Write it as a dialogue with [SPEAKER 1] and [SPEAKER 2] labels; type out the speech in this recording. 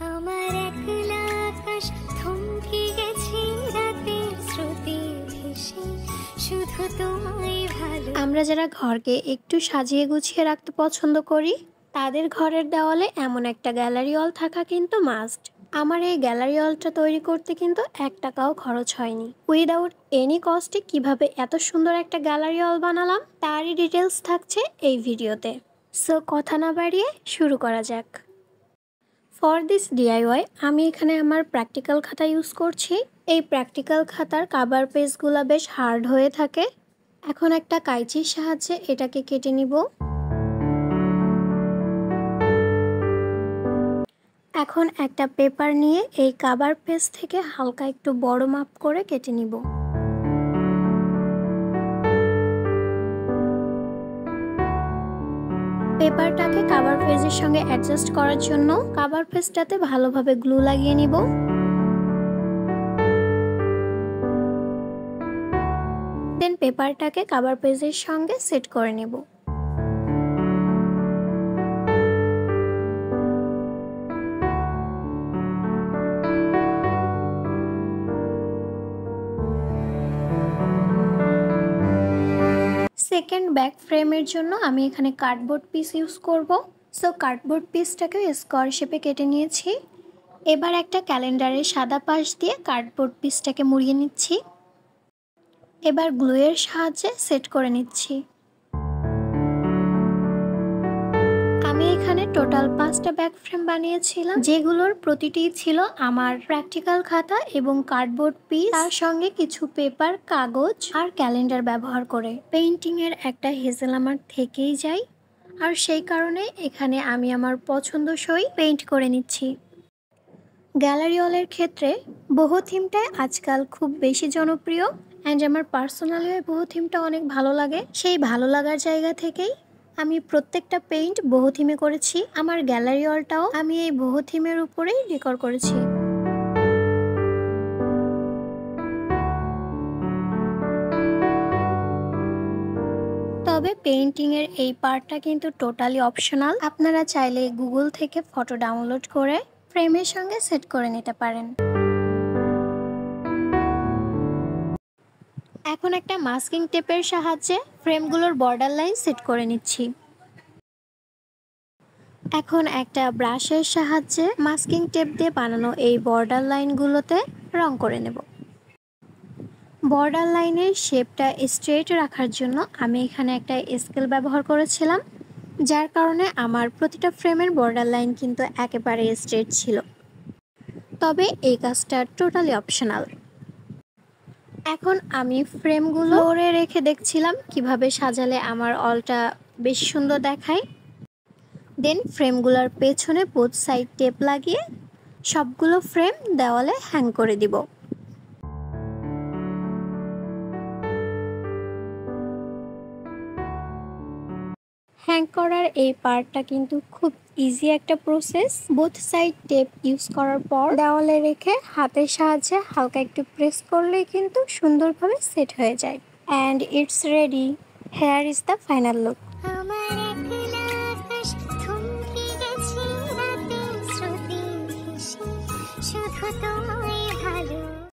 [SPEAKER 1] আমার একলা আকাশ থমকে গেছে রাতের স্রোতে ভেসে শুধু তোমায় ভালো। আমরা যারা ঘরকে একটু সাজিয়ে গুছিয়ে রাখতে পছন্দ করি তাদের ঘরের দেওয়ালে এমন একটা গ্যালারি ওয়াল থাকা কিন্তু মাস্ট। আমার এই গ্যালারি ওয়ালটা তৈরি করতে কিন্তু 1 টাকাও খরচ হয়নি। উইদাউট এনি কস্টে কিভাবে এত সুন্দর একটা গ্যালারি ওয়াল বানালাম তারই ডিটেলস থাকছে এই ভিডিওতে। সো কথা না বাড়িয়ে শুরু করা যাক। ফর দিস ডিআইওয়াই আমি এখানে আমার প্র্যাকটিক্যাল খাতা ইউজ করছি। এই প্র্যাকটিক্যাল খাতার কাভার পেজগুলো বেশ হার্ড হয়ে থাকে। এখন একটা কাঁচির সাহায্যে এটাকে কেটে নিব। এখন একটা পেপার নিয়ে এই কাভার পেজ থেকে হালকা একটু বড় মাপ করে কেটে নিব। পেপারটাকে কাভার পেজের সঙ্গে অ্যাডজাস্ট করার জন্য কাভার পেজটাতে ভালোভাবে গ্লু লাগিয়ে নিব। দেন পেপারটাকে কাভার পেজের সঙ্গে সেট করে নেব। সেকেন্ড ব্যাক ফ্রেমের জন্য আমি এখানে কার্ডবোর্ড পিস ইউজ করব। সো কার্ডবোর্ড পিসটাকে স্কোয়ার শেপে কেটে নিয়েছি। এবার একটা ক্যালেন্ডারের সাদা পাশ দিয়ে কার্ডবোর্ড পিসটাকে মুড়িয়ে নিচ্ছি। এবার গ্লুয়ের সাহায্যে সেট করে নিচ্ছি। আমি এখানে টোটাল 5টা ব্যাক ফ্রেম বানিয়েছিলাম, যেগুলোর প্রতিটি ছিল আমার প্র্যাকটিক্যাল খাতা এবং কার্ডবোর্ড পিস, তার সঙ্গে কিছু পেপার, কাগজ আর ক্যালেন্ডার ব্যবহার করে। পেইন্টিং এর একটা হেজেল আমার থেকেই যায়, আর সেই কারণে এখানে আমি আমার পছন্দসই পেইন্ট করে নিচ্ছি। গ্যালারি ওয়ালের ক্ষেত্রে বহু থিমটাই আজকাল খুব বেশি জনপ্রিয় অ্যান্ড আমার পার্সোনালি বহু থিমটা অনেক ভালো লাগে। সেই ভালো লাগার জায়গা থেকেই আমি প্রত্যেকটা পেইন্ট বহু থিমে করেছি। আমার গ্যালারি ওয়ালটাও আমি এই বহু থিমের উপরেই ডেকোর করেছি। তবে পেইন্টিং এর এই পার্টটা কিন্তু টোটালি অপশনাল। আপনারা চাইলে গুগল থেকে ফটো ডাউনলোড করে ফ্রেমের সঙ্গে সেট করে নিতে পারেন। এখন একটা মাস্কিং টেপের সাহায্যে ফ্রেমগুলোর বর্ডার লাইন সেট করে নিচ্ছি। এখন একটা ব্রাশের সাহায্যে মাস্কিং টেপ দিয়ে বানানো এই বর্ডার লাইনগুলোতে রং করে নেব। বর্ডার লাইনের শেপটা স্ট্রেট রাখার জন্য আমি এখানে একটা স্কেল ব্যবহার করেছিলাম, যার কারণে আমার প্রতিটা ফ্রেমের বর্ডার লাইন কিন্তু একেবারে স্ট্রেট ছিল। তবে এই কাজটা টোটালি অপশনাল। এখন আমি ফ্রেমগুলো ফ্লোরে রেখে দেখছিলাম কিভাবে সাজালে আমার অলটা বেশ সুন্দর দেখায়। দেন ফ্রেমগুলোর পেছনে বোথ সাইড টেপ লাগিয়ে সবগুলো ফ্রেম দেওয়ালে হ্যাং করে দিব। হ্যাং করার এই পার্টটা কিন্তু খুব ইজি একটা process. Both side tape use করার পর দেওয়ালে রেখে হাতের সাহায্যে হালকা একটু প্রেস করলেই কিন্তু সুন্দরভাবে সেট হয়ে যায়। And it's ready. Hair is the final look. শুধু